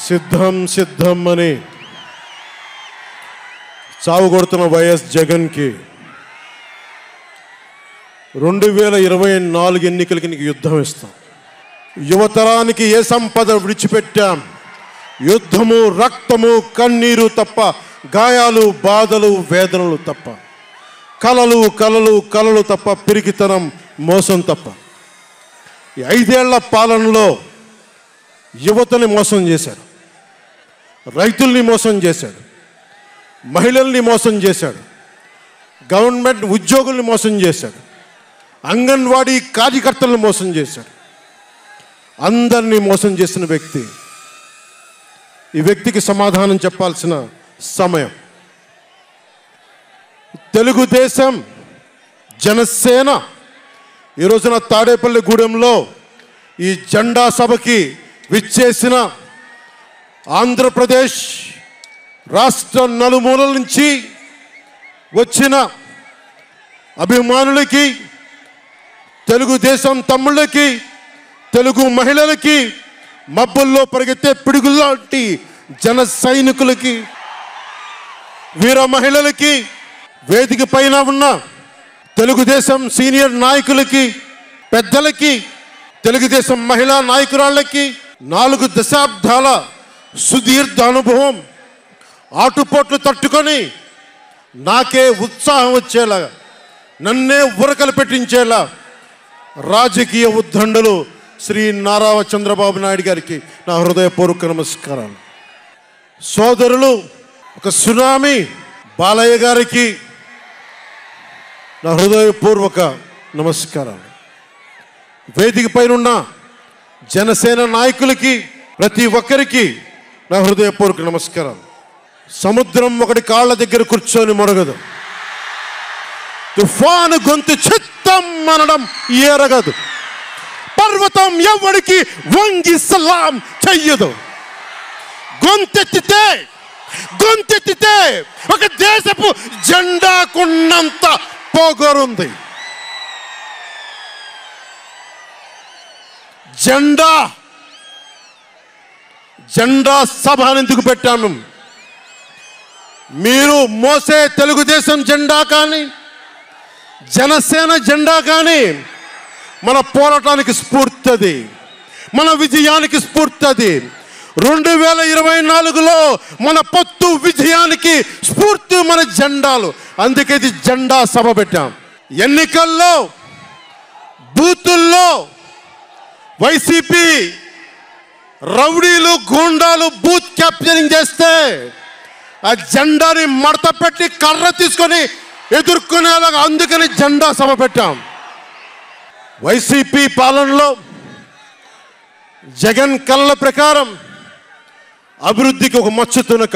సిద్ధం సిద్ధం అని చావు కొడుతున్న వైఎస్ జగన్కి 2024 ఎన్నికలకి నీకు యుద్ధం ఇస్తాం. యువతరానికి ఏ సంపద విడిచిపెట్టాం? యుద్ధము, రక్తము, కన్నీరు తప్ప, గాయాలు, బాధలు, వేదనలు తప్ప, కలలు కలలు కలలు తప్ప, పిరికితనం, మోసం తప్ప. ఈ 5 ఏళ్ల పాలనలో యువతని మోసం చేశాడు, రైతుల్ని మోసం చేశాడు, మహిళల్ని మోసం చేశాడు, గవర్నమెంట్ ఉద్యోగుల్ని మోసం చేశాడు, అంగన్వాడీ కార్యకర్తలను మోసం చేశాడు. అందరినీ మోసం చేసిన వ్యక్తి. ఈ వ్యక్తికి సమాధానం చెప్పాల్సిన సమయం. తెలుగుదేశం, జనసేన ఈ రోజున తాడేపల్లి గూడెంలో ఈ జెండా సభకి విచ్చేసిన ఆంధ్రప్రదేశ్ రాష్ట్ర నలుమూలల నుంచి వచ్చిన అభిమానులకి, తెలుగుదేశం తమ్ముళ్ళకి, తెలుగు మహిళలకి, మబ్బుల్లో పరిగెత్తే పిడుగుల్లాంటి జన సైనికులకి, వీర మహిళలకి, వేదిక పైన ఉన్న తెలుగుదేశం సీనియర్ నాయకులకి, పెద్దలకి, తెలుగుదేశం మహిళా నాయకురాళ్ళకి 4 దశాబ్దాల సుదీర్ఘ అనుభవం, ఆటుపోట్లు తట్టుకొని నాకే ఉత్సాహం వచ్చేలా, నన్నే ఉరకలు పెట్టించేలా రాజకీయ ఉద్దండలు శ్రీ నారా చంద్రబాబు నాయుడు గారికి నా హృదయపూర్వక నమస్కారాలు. సోదరులు ఒక సునామీ బాలయ్య గారికి నా హృదయపూర్వక నమస్కారాలు. వేదిక పైన ఉన్న జనసేన నాయకులకి, ప్రతి ఒక్కరికి నా హృదయపూర్వక నమస్కారాలు. సముద్రం ఒకటి కాళ్ళ దగ్గర కూర్చొని మొరగదు, తుఫాను గొంతు చిత్తం అనడం ఎరగదు, పర్వతం ఎవరికి వంగి సలాం చెయ్యదు. గొంతెత్తితే ఒక దేశపు జెండాకున్నంత పొగరుంది. జెండా సభ ఎందుకు పెట్టాము? మీరు మోసే తెలుగుదేశం జెండా కానీ, జనసేన జెండా కానీ మన పోరాటానికి స్ఫూర్తి, మన విజయానికి స్ఫూర్తి. 2024లో మన పొత్తు విజయానికి స్ఫూర్తి మన జెండాలు. అందుకే ఇది జెండా సభ పెట్టాం. ఎన్నికల్లో బూతుల్లో వైసీపీ రౌడీలు, గూండాలు బూత్ క్యాప్చరింగ్ చేస్తే ఆ జెండాని మడత పెట్టి కర్ర తీసుకొని ఎదుర్కొనేలాగా, అందుకని జెండా సభ పెట్టాం. వైసీపీ పాలనలో జగన్ కళ్ళ ప్రకారం అభివృద్ధికి ఒక మచ్చు తునక,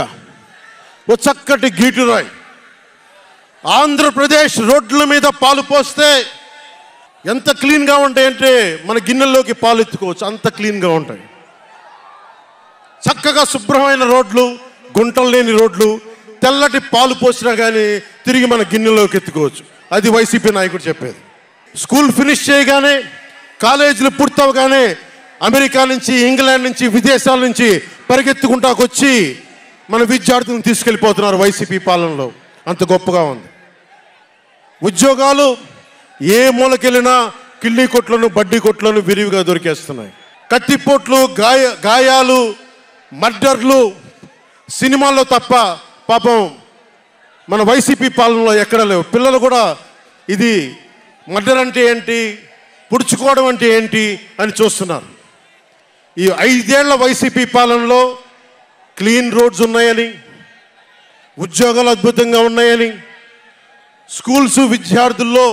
ఒక చక్కటి గీటురాయి. ఆంధ్రప్రదేశ్ రోడ్ల మీద పాలు పోస్తే ఎంత క్లీన్గా ఉంటాయంటే మన గిన్నెల్లోకి పాలు ఎత్తుకోవచ్చు, అంత క్లీన్గా ఉంటాయి. చక్కగా శుభ్రమైన రోడ్లు, గుంటలు లేని రోడ్లు, తెల్లటి పాలు పోసినా కానీ తిరిగి మన గిన్నెలోకి ఎత్తుకోవచ్చు. అది వైసీపీ నాయకుడు చెప్పేది. స్కూల్ ఫినిష్ చేయగానే, కాలేజీలు పూర్తవగానే అమెరికా నుంచి, ఇంగ్లాండ్ నుంచి, విదేశాల నుంచి పరిగెత్తుకుంటాకొచ్చి మన విద్యార్థులను తీసుకెళ్ళిపోతున్నారు వైసీపీ పాలనలో. అంత గొప్పగా ఉంది. ఉద్యోగాలు ఏ మూలకెళ్ళినా కిళ్ళీ కొట్లను, బడ్డీ కొట్లను విరివిగా దొరికేస్తున్నాయి. కత్తిపోట్లు, గాయాలు, మర్డర్లు సినిమాల్లో తప్ప పాపం మన వైసీపీ పాలనలో ఎక్కడ లేవు. పిల్లలు కూడా ఇది మర్డర్ అంటే ఏంటి, పుడుచుకోవడం అంటే ఏంటి అని చూస్తున్నారు. ఈ 5 ఏళ్ల వైసీపీ పాలనలో క్లీన్ రోడ్స్ ఉన్నాయని, ఉద్యోగాలు అద్భుతంగా ఉన్నాయని, స్కూల్స్ విద్యార్థుల్లో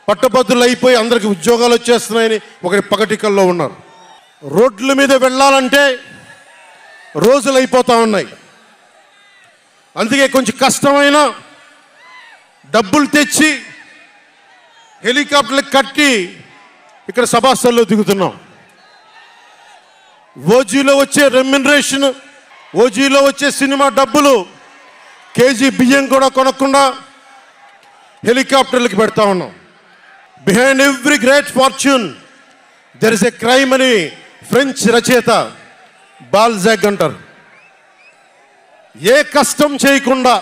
పట్టభద్రులు అయిపోయి అందరికి ఉద్యోగాలు వచ్చేస్తున్నాయని ఒకటి పగటికల్లో ఉన్నారు. రోడ్ల మీద వెళ్ళాలంటే రోజులు అయిపోతూ ఉన్నాయి. అందుకే కొంచెం కష్టమైన డబ్బులు తెచ్చి హెలికాప్టర్లు కట్టి ఇక్కడ సభాస్థల్లో దిగుతున్నాం. ఓజీలో వచ్చే రెమ్యునరేషన్, ఓజీలో వచ్చే సినిమా డబ్బులు, కేజీ బియ్యం కూడా కొనకుండా హెలికాప్టర్లకు పెడతా ఉన్నాం. Behind every great fortune there is a crime అని ఫ్రెంచ్ రచయిత బాల్జాక్ అంటారు. ఏ కష్టం చేయకుండా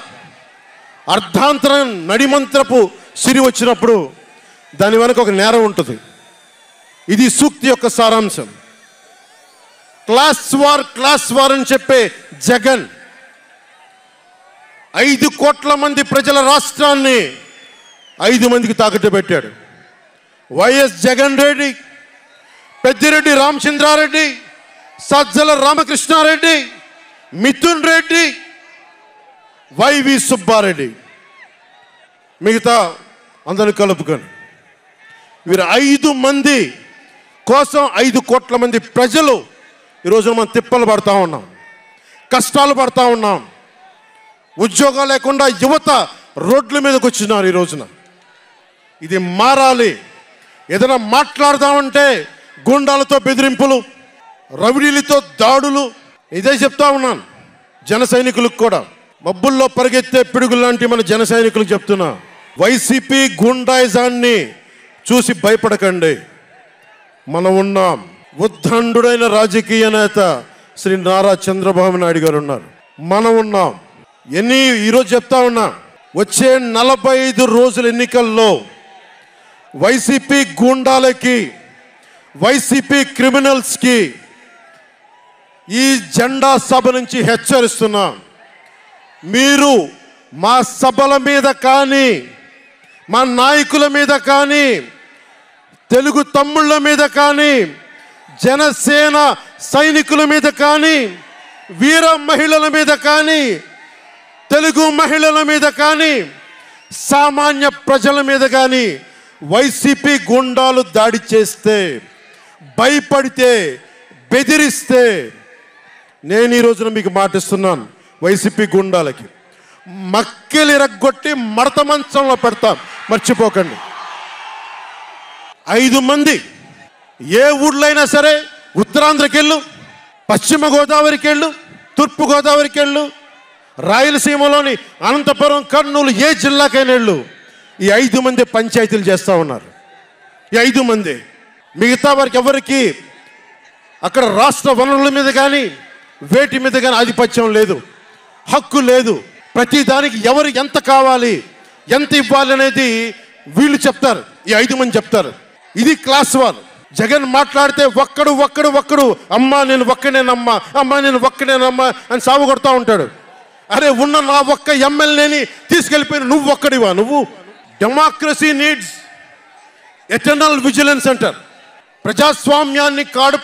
అర్ధాంతరం నడిమంత్రపు సిరి వచ్చినప్పుడు దాని వెనక ఒక నేరం ఉంటుంది. ఇది సూక్తి యొక్క సారాంశం. క్లాస్ వార్ అని చెప్పే జగన్ 5 కోట్ల మంది ప్రజల రాష్ట్రాన్ని 5 మందికి తాకట్టు పెట్టాడు. వైఎస్ జగన్ రెడ్డి, పెద్దిరెడ్డి రామచంద్రారెడ్డి, సజ్జల రామకృష్ణారెడ్డి, మిథున్ రెడ్డి, వైవి సుబ్బారెడ్డి, మిగతా అందరూ కలుపుకొని వీరు 5 మంది కోసం 5 కోట్ల మంది ప్రజలు ఈరోజు మనం తిప్పలు పడతా ఉన్నాం, కష్టాలు పడతా ఉన్నాం. ఉద్యోగాలు లేకుండా యువత రోడ్ల మీదకి వచ్చినారు ఈ రోజున. ఇది మారాలి. ఏదైనా మాట్లాడదామంటే గుండాలతో బెదిరింపులు, రవిడీలతో దాడులు. ఇదే చెప్తా ఉన్నాను జన సైనికులకు కూడా, మబ్బుల్లో పరిగెత్తే పిడుగులు లాంటి మన జన సైనికులకు చెప్తున్నా, వైసీపీ గుండాయిజాన్ని చూసి భయపడకండి. మనం ఉన్నాం. ఉద్దండుడైన రాజకీయ నేత శ్రీ నారా చంద్రబాబు నాయుడు గారు ఉన్నారు. మనం ఉన్నాం. ఈరోజు చెప్తా ఉన్నా, వచ్చే 45 రోజుల ఎన్నికల్లో వైసీపీ గూండాలకి, వైసీపీ క్రిమినల్స్కి ఈ జెండా సభ నుంచి హెచ్చరిస్తున్నా, మీరు మా సభల మీద కానీ, మా నాయకుల మీద కానీ, తెలుగు తమ్ముళ్ళ మీద కానీ, జనసేన సైనికుల మీద కానీ, వీర మహిళల మీద కానీ, తెలుగు మహిళల మీద కానీ, సామాన్య ప్రజల మీద కానీ వైసీపీ గుండాలు దాడి చేస్తే, భయపడితే, బెదిరిస్తే నేను ఈ రోజున మీకు మాటిస్తున్నాను, వైసీపీ గుండాలకి మక్కెలు ఇరగ్గొట్టి మడత మంచంలో పెడతాం, మర్చిపోకండి. 5 మంది ఏ ఊళ్ళైనా సరే, ఉత్తరాంధ్రకి వెళ్ళు, పశ్చిమ గోదావరికి వెళ్ళు, తూర్పు గోదావరికి వెళ్ళు, రాయలసీమలోని అనంతపురం, కర్నూలు, ఏ జిల్లాకైనా వెళ్ళు, ఈ 5 మంది పంచాయతీలు చేస్తూ ఉన్నారు. ఈ 5 మంది. మిగతా వారికి ఎవరికి అక్కడ రాష్ట్ర వనరుల మీద కానీ, వేటి మీద కానీ ఆధిపత్యం లేదు, హక్కు లేదు. ప్రతి దానికి ఎవరు ఎంత కావాలి, ఎంత ఇవ్వాలి అనేది వీళ్ళు చెప్తారు. ఈ 5 మంది చెప్తారు. ఇది క్లాస్ వార్. జగన్ మాట్లాడితే ఒక్కడు అమ్మా నేను ఒక్కనేనమ్మా, అమ్మా నేను ఒక్కనేనమ్మా అని సాగు కొడతా ఉంటాడు. అరే ఉన్న నా ఒక్క ఎమ్మెల్యేని తీసుకెళ్ళిపోయిన నువ్వు ఒక్కడివా? నువ్వు డెమోక్రసీ నీడ్స్ ఎటర్నల్ విజిలెన్స్ అంటారు. ప్రజాస్వామ్యాన్ని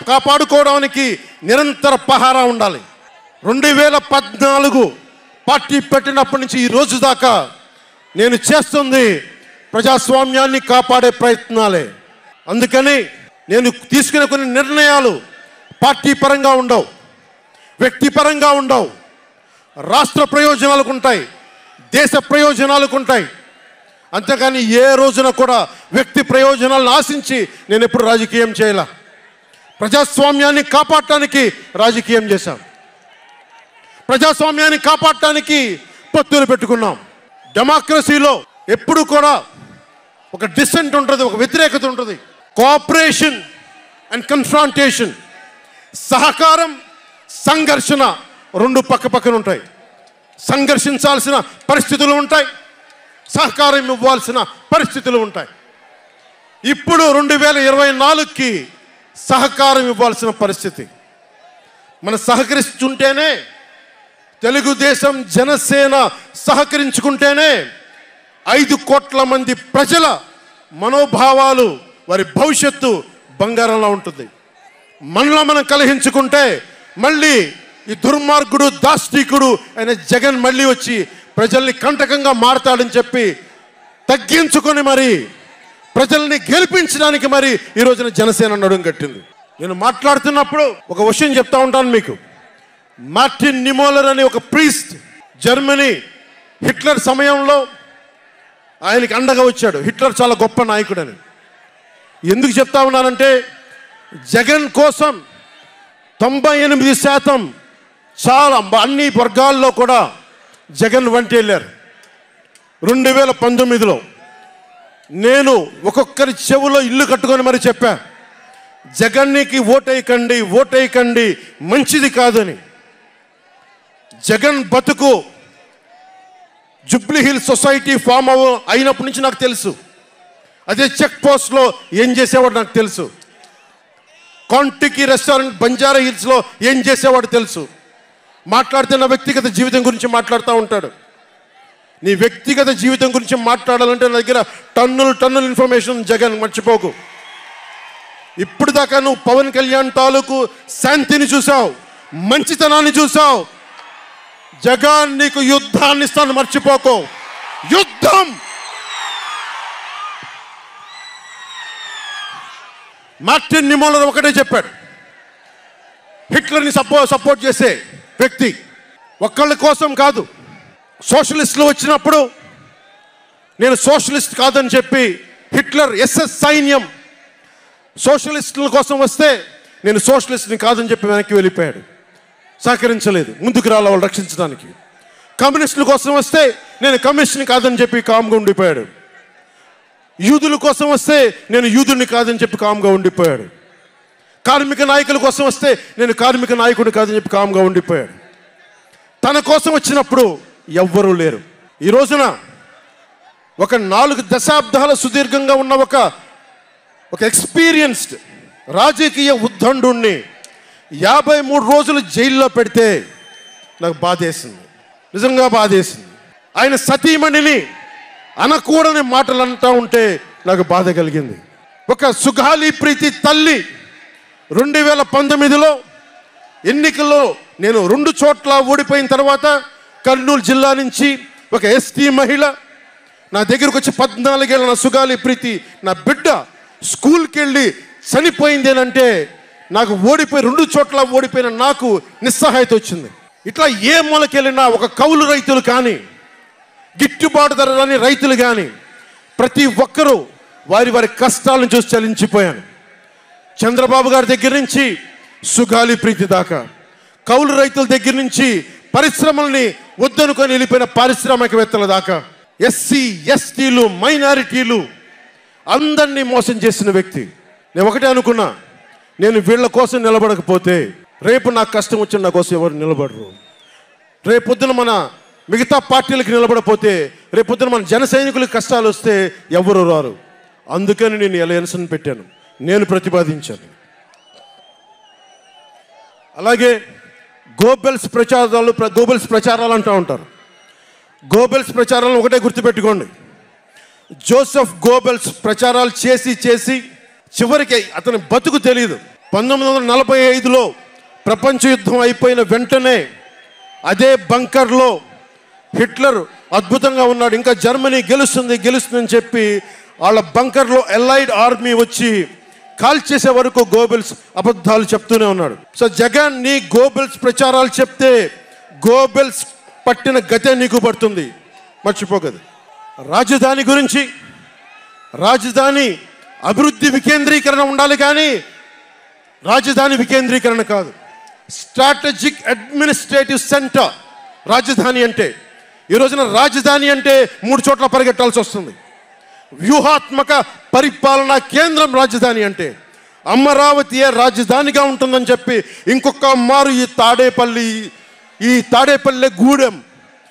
కాపాడుకోవడానికి నిరంతర పహారా ఉండాలి. 2014 పార్టీ పెట్టినప్పటి నుంచి ఈ రోజు దాకా నేను చేస్తుంది ప్రజాస్వామ్యాన్ని కాపాడే ప్రయత్నాలే. అందుకని నేను తీసుకునే కొన్ని నిర్ణయాలు పార్టీ పరంగా ఉండవు, వ్యక్తిపరంగా ఉండవు, రాష్ట్ర ప్రయోజనాలకు ఉంటాయి, దేశ ప్రయోజనాలకు ఉంటాయి. అంతేకాని ఏ రోజున కూడా వ్యక్తి ప్రయోజనాలను ఆశించి నేను ఎప్పుడు రాజకీయం చేయాల. ప్రజాస్వామ్యాన్ని కాపాడటానికి రాజకీయం చేశాం, ప్రజాస్వామ్యాన్ని కాపాడటానికి పొత్తులు పెట్టుకున్నాం. డెమోక్రసీలో ఎప్పుడు కూడా ఒక డిసెంట్ ఉంటుంది, ఒక వ్యతిరేకత ఉంటుంది. కోఆపరేషన్ అండ్ కన్ఫ్రాంటేషన్, సహకారం, సంఘర్షణ 2 పక్కన ఉంటాయి. సంఘర్షించాల్సిన పరిస్థితులు ఉంటాయి, సహకారం ఇవ్వాల్సిన పరిస్థితులు ఉంటాయి. ఇప్పుడు 2024కి సహకారం ఇవ్వాల్సిన పరిస్థితి. మనం సహకరిస్తుంటేనే, తెలుగుదేశం జనసేన సహకరించుకుంటేనే 5 కోట్ల మంది ప్రజల మనోభావాలు, వారి భవిష్యత్తు బంగారంలో ఉంటుంది. మనలో మనం కలహించుకుంటే మళ్ళీ ఈ దుర్మార్గుడు, దాష్టికుడు అయిన జగన్ మళ్ళీ వచ్చి ప్రజల్ని కంటకంగా మారతాడని చెప్పి తగ్గించుకొని మరి ప్రజల్ని గెలిపించడానికి మరి ఈ రోజున జనసేన నడుం కట్టింది. నేను మాట్లాడుతున్నప్పుడు ఒక విషయం చెప్తా ఉంటాను మీకు. మార్టిన్ నిమోలర్ అనే ఒక ప్రీస్ట్, జర్మనీ, హిట్లర్ సమయంలో ఆయనకి అండగా వచ్చాడు. హిట్లర్ చాలా గొప్ప నాయకుడని ఎందుకు చెప్తా ఉన్నానంటే, జగన్ కోసం 98% చాలా అన్ని వర్గాల్లో కూడా జగన్ వంటి వెళ్ళారు. 2019లో నేను ఒక్కొక్కరి చెవులో ఇల్లు కట్టుకొని మరి చెప్పా, జగన్కి ఓటేయకండి, ఓటేయకండి, మంచిది కాదని. జగన్ బతుకు జూబ్లీ హిల్స్ సొసైటీ ఫామ్ అయినప్పటి నుంచి నాకు తెలుసు. అదే చెక్ పోస్ట్లో ఏం చేసేవాడు నాకు తెలుసు. కాంటికి రెస్టారెంట్ బంజారా హిల్స్లో ఏం చేసేవాడు తెలుసు. మాట్లాడితే నా వ్యక్తిగత జీవితం గురించి మాట్లాడుతూ ఉంటాడు. నీ వ్యక్తిగత జీవితం గురించి మాట్లాడాలంటే నా దగ్గర టన్నుల ఇన్ఫర్మేషన్. జగన్ మర్చిపోకు. ఇప్పుడు దాకా నువ్వు పవన్ కళ్యాణ్ తాలూకు శాంతిని చూసావు, మంచితనాన్ని చూసావు. జగన్ నీకు యుద్ధాన్ని ఇస్తాను, మర్చిపోకు. యుద్ధం. మార్టిన్ నిమోలర్ ఒకటే చెప్పాడు, హిట్లర్ని సపోర్ట్ చేసే వ్యక్తి ఒక్కళ్ళ కోసం కాదు. సోషలిస్టులు వచ్చినప్పుడు నేను సోషలిస్ట్ కాదని చెప్పి హిట్లర్ ఎస్ఎస్ సైన్యం సోషలిస్టుల కోసం వస్తే నేను సోషలిస్ట్ని కాదని చెప్పి వెనక్కి వెళ్ళిపోయాడు. సహకరించలేదు, ముందుకు రాల వాళ్ళు రక్షించడానికి. కమ్యూనిస్టుల కోసం వస్తే నేను కమ్యూనిస్ట్ని కాదని చెప్పి కామ్గా ఉండిపోయాడు. యూదుల కోసం వస్తే నేను యూదుని కాదని చెప్పి కామ్గా ఉండిపోయాడు. కార్మిక నాయకుల కోసం వస్తే నేను కార్మిక నాయకుడిని కాదని చెప్పి కామ్గా ఉండిపోయాడు. తన కోసం వచ్చినప్పుడు ఎవ్వరూ లేరు. ఈ రోజున ఒక 4 దశాబ్దాల సుదీర్ఘంగా ఉన్న ఒక ఎక్స్పీరియన్స్డ్ రాజకీయ ఉద్దండుణ్ణి 53 రోజులు జైల్లో పెడితే నాకు బాధేసింది, నిజంగా బాధేసింది. ఆయన సతీమణిని అనకూడని మాటలు అంటూ ఉంటే నాకు బాధ కలిగింది. ఒక సుగాలి ప్రీతి తల్లి 2019లో ఎన్నికల్లో నేను 2 చోట్ల ఓడిపోయిన తర్వాత కర్నూలు జిల్లా నుంచి ఒక ఎస్టీ మహిళ నా దగ్గరకు వచ్చి 14 ఏళ్ళ నా సుగాలి ప్రీతి నా బిడ్డ స్కూల్కి వెళ్ళి చనిపోయిందేనంటే నాకు 2 చోట్ల ఓడిపోయిన నాకు నిస్సహాయత వచ్చింది. ఇట్లా ఏ మూలకెళ్ళినా ఒక కౌలు రైతులు కానీ, గిట్టుబాటు ధర రాని రైతులు కానీ ప్రతి ఒక్కరూ వారి కష్టాలను చూసి చలించిపోయాను. చంద్రబాబు గారి దగ్గర నుంచి సుగాలి ప్రీతి దాకా, కౌలు రైతుల దగ్గర నుంచి పరిశ్రమల్ని వద్దనుకొని వెళ్ళిపోయిన పారిశ్రామికవేత్తల దాకా, ఎస్సీ ఎస్టీలు మైనారిటీలు అందరినీ మోసం చేసిన వ్యక్తి. నేను ఒకటే అనుకున్నా, నేను వీళ్ళ కోసం నిలబడకపోతే రేపు నాకు కష్టం వచ్చిన నా కోసం ఎవరు నిలబడరు. రేపొద్దున మన మిగతా పార్టీలకు నిలబడపోతే రేపొద్దున మన జన సైనికులకు కష్టాలు వస్తే ఎవరు రారు. అందుకని నేను అలయన్స్ని పెట్టాను, నేను ప్రతిపాదించాను. అలాగే గోబెల్స్ ప్రచారాలు అంటూ ఉంటారు. గోబెల్స్ ప్రచారాలను ఒకటే గుర్తుపెట్టుకోండి. జోసెఫ్ గోబెల్స్ ప్రచారాలు చేసి చివరికి అతని బతుకు తెలియదు. 1945లో ప్రపంచ యుద్ధం అయిపోయిన వెంటనే అదే బంకర్లో హిట్లర్ అద్భుతంగా ఉన్నాడు, ఇంకా జర్మనీ గెలుస్తుందని చెప్పి వాళ్ళ బంకర్లో ఎలైడ్ ఆర్మీ వచ్చి కాల్ చేసే వరకు గోబెల్స్ అబద్ధాలు చెప్తూనే ఉన్నాడు. సో జగన్ నీ గోబెల్స్ ప్రచారాలు చెప్తే గోబెల్స్ పట్టిన గతే నీకు పడుతుంది, మర్చిపోకదు. రాజధాని గురించి, రాజధాని అభివృద్ధి వికేంద్రీకరణ ఉండాలి కానీ రాజధాని వికేంద్రీకరణ కాదు. స్ట్రాటజిక్ అడ్మినిస్ట్రేటివ్ సెంటర్ రాజధాని అంటే. ఈ రోజున రాజధాని అంటే 3 చోట్ల పరిగెట్టాల్సి వస్తుంది. వ్యూహాత్మక పరిపాలనా కేంద్రం రాజధాని అంటే. అమరావతియే రాజధానిగా ఉంటుందని చెప్పి ఇంకొక మారు ఈ తాడేపల్లి గూడెం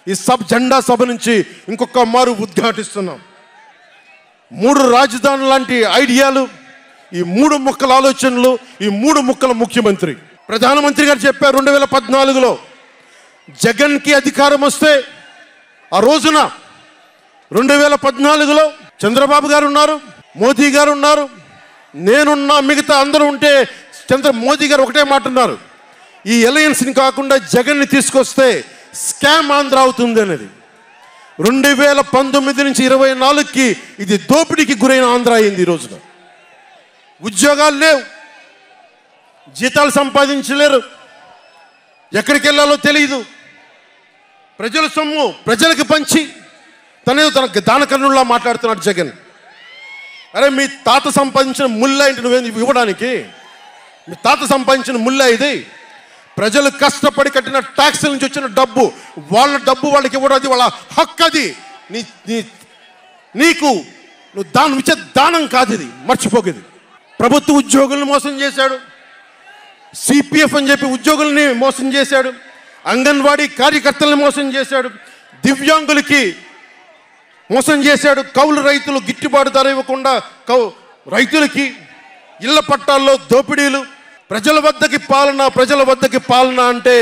ఈ జెండా సభ నుంచి ఇంకొక మారు ఉద్ఘాటిస్తున్నాం. 3 రాజధానులు లాంటి ఐడియాలు, ఈ 3 ముక్కల ఆలోచనలు, ఈ 3 ముక్కల ముఖ్యమంత్రి. ప్రధానమంత్రి గారు చెప్పారు 2014లో జగన్కి అధికారం వస్తే, ఆ రోజున 2014లో చంద్రబాబు గారు ఉన్నారు, మోదీ గారు ఉన్నారు, నేనున్నా, మిగతా అందరూ ఉంటే మోదీ గారు ఒకటే మాట ఉన్నారు, ఈ అలయన్స్ని కాకుండా జగన్ని తీసుకొస్తే స్కామ్ ఆంధ్ర అవుతుంది అనేది. 2019 నుంచి 24కి ఇది దోపిడీకి గురైన ఆంధ్ర అయింది. ఈ రోజున ఉద్యోగాలు లేవు, జీతాలు సంపాదించలేరు, ఎక్కడికి వెళ్ళాలో తెలియదు. ప్రజల సొమ్ము ప్రజలకు పంచి తనేదో తన దానకర్ణుల్లా మాట్లాడుతున్నాడు జగన్. అరే మీ తాత సంపాదించిన ముల్ల ఏంటి నువ్వేందుకు ఇవ్వడానికి? మీ తాత సంపాదించిన ముల్ల ఇది. ప్రజలు కష్టపడి కట్టిన ట్యాక్సుల నుంచి వచ్చిన డబ్బు, వాళ్ళ డబ్బు వాళ్ళకి ఇవ్వడం, అది వాళ్ళ హక్కు. అది నీకు నువ్వు దానం ఇచ్చే దానం కాదు, ఇది మర్చిపోకేది. ప్రభుత్వ ఉద్యోగులను మోసం చేశాడు, సిపిఎఫ్ అని చెప్పి ఉద్యోగుల్ని మోసం చేశాడు, అంగన్వాడీ కార్యకర్తలను మోసం చేశాడు, దివ్యాంగులకి మోసం చేశాడు, కౌలు రైతులు గిట్టుబాటు ధర ఇవ్వకుండా రైతులకి ఇళ్ల పట్టాల్లో దోపిడీలు, ప్రజల వద్దకి పాలన అంటే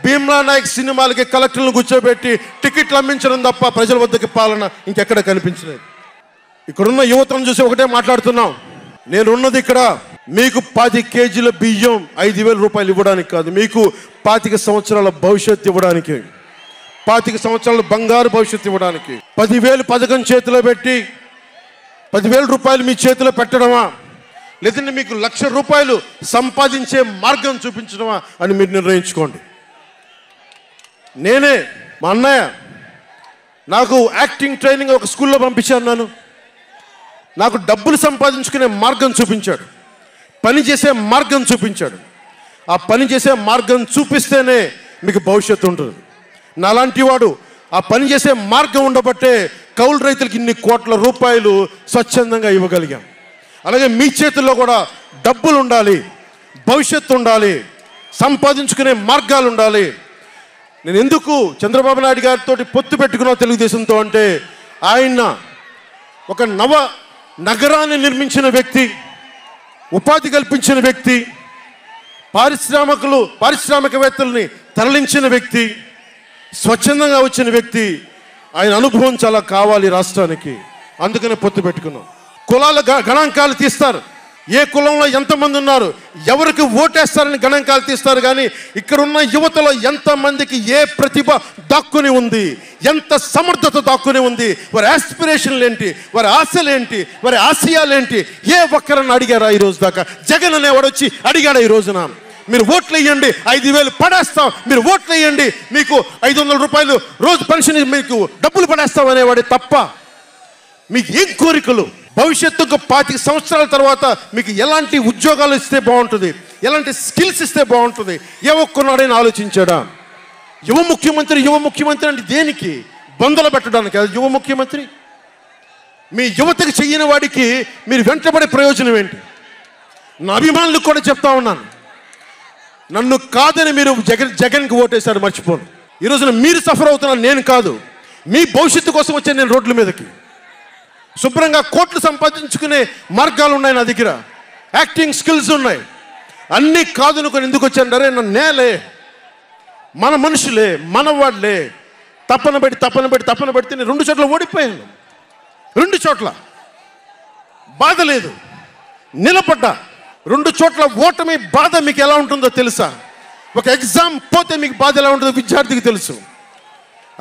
భీమ్లా నాయక్ సినిమాలకి కలెక్టర్లను కూర్చోబెట్టి టికెట్లు అమ్మించడం తప్ప ప్రజల వద్దకి పాలన ఇంకెక్కడ కనిపించలేదు. ఇక్కడున్న యువతను చూసి ఒకటే మాట్లాడుతున్నాం, నేనున్నది ఇక్కడ మీకు 10 కేజీల బియ్యం 5,000 రూపాయలు ఇవ్వడానికి కాదు, మీకు 25 సంవత్సరాల భవిష్యత్తు ఇవ్వడానికి, 25 సంవత్సరాల బంగారు భవిష్యత్తు ఇవ్వడానికి. 10,000 పథకం చేతిలో పెట్టి 10,000 రూపాయలు మీ చేతిలో పెట్టడమా, లేదంటే మీకు 1,00,000 రూపాయలు సంపాదించే మార్గం చూపించడమా అని మీరు నిర్ణయించుకోండి. నేనే మా అన్నయ్య నాకు యాక్టింగ్ ట్రైనింగ్ ఒక స్కూల్లో పంపించాను. నాకు డబ్బులు సంపాదించుకునే మార్గం చూపించాడు, పని చేసే మార్గం చూపించాడు. ఆ పని చేసే మార్గం చూపిస్తేనే మీకు భవిష్యత్తు ఉంటుంది. నాలాంటి వాడు ఆ పని చేసే మార్గం ఉండబట్టే కౌలు రైతులకి ఇన్ని కోట్ల రూపాయలు స్వచ్ఛందంగా ఇవ్వగలిగాం. అలాగే మీ చేతుల్లో కూడా డబ్బులు ఉండాలి, భవిష్యత్తు ఉండాలి, సంపాదించుకునే మార్గాలు ఉండాలి. నేను ఎందుకు చంద్రబాబు నాయుడు గారితో పొత్తు పెట్టుకున్నా తెలుగుదేశంతో అంటే, ఆయన ఒక నగరాన్ని నిర్మించిన వ్యక్తి, ఉపాధి కల్పించిన వ్యక్తి, పారిశ్రామికవేత్తల్ని తరలించిన వ్యక్తి, స్వచ్ఛందంగా వచ్చిన వ్యక్తి. ఆయన అనుభవం చాలా కావాలి రాష్ట్రానికి, అందుకనే పొత్తు పెట్టుకున్నాం. కులాల గణాంకాలు తీస్తారు, ఏ కులంలో ఎంతమంది ఉన్నారు, ఎవరికి ఓటేస్తారని గణాంకాలు తీస్తారు. కానీ ఇక్కడున్న యువతలో ఎంతమందికి ఏ ప్రతిభ దాక్కుని ఉంది, ఎంత సమర్థత దాక్కుని ఉంది, వారి ఆస్పిరేషన్లు ఏంటి, వారి ఆశలు ఏంటి, వారి ఆశయాలేంటి, ఏ ఒక్కరన్నా అడిగారా ఈరోజు దాకా? జగన్ అనేవాడు వచ్చి అడిగాడా ఈ రోజున? మీరు ఓట్లు వేయండి 5,000 పడేస్తాం, మీరు ఓట్లు వేయండి మీకు 500 రూపాయలు రోజు పెన్షన్, మీకు డబ్బులు పడేస్తాం అనేవాడే తప్ప మీకు ఏం కోరికలు? భవిష్యత్తుకు 25 సంవత్సరాల తర్వాత మీకు ఎలాంటి ఉద్యోగాలు ఇస్తే బాగుంటుంది, ఎలాంటి స్కిల్స్ ఇస్తే బాగుంటుంది, ఏ ఒక్కనాడైనా ఆలోచించాడా? యువ ముఖ్యమంత్రి అంటే దేనికి? బంధులు పెట్టడానికి అది యువ ముఖ్యమంత్రి? మీ యువతకు చెయ్యని వాడికి మీరు వెంటబడే ప్రయోజనం ఏంటి? నా అభిమానులకు కూడా చెప్తా ఉన్నాను, నన్ను కాదని మీరు జగన్కి ఓటేశారు మర్చిపోను. ఈ రోజున మీరు సఫర్ అవుతున్నారు, నేను కాదు. మీ భవిష్యత్తు కోసం వచ్చాను నేను రోడ్ల మీదకి. శుభ్రంగా కోట్లు సంపాదించుకునే మార్గాలు ఉన్నాయి నా దగ్గర, యాక్టింగ్ స్కిల్స్ ఉన్నాయి. అన్నీ కాదనుకొని ఎందుకు వచ్చాను? అరే నన్ను నేలే, మన మనుషులే, మన వాళ్ళే, తప్పన పెడితే నేను 2 చోట్ల ఓడిపోయాను. 2 చోట్ల బాధ లేదు, నిలబడ్డా. 2 చోట్ల ఓటమి బాధ మీకు ఎలా ఉంటుందో తెలుసా? ఒక ఎగ్జామ్ పోతే మీకు బాధ ఎలా ఉంటుందో విద్యార్థికి తెలుసు.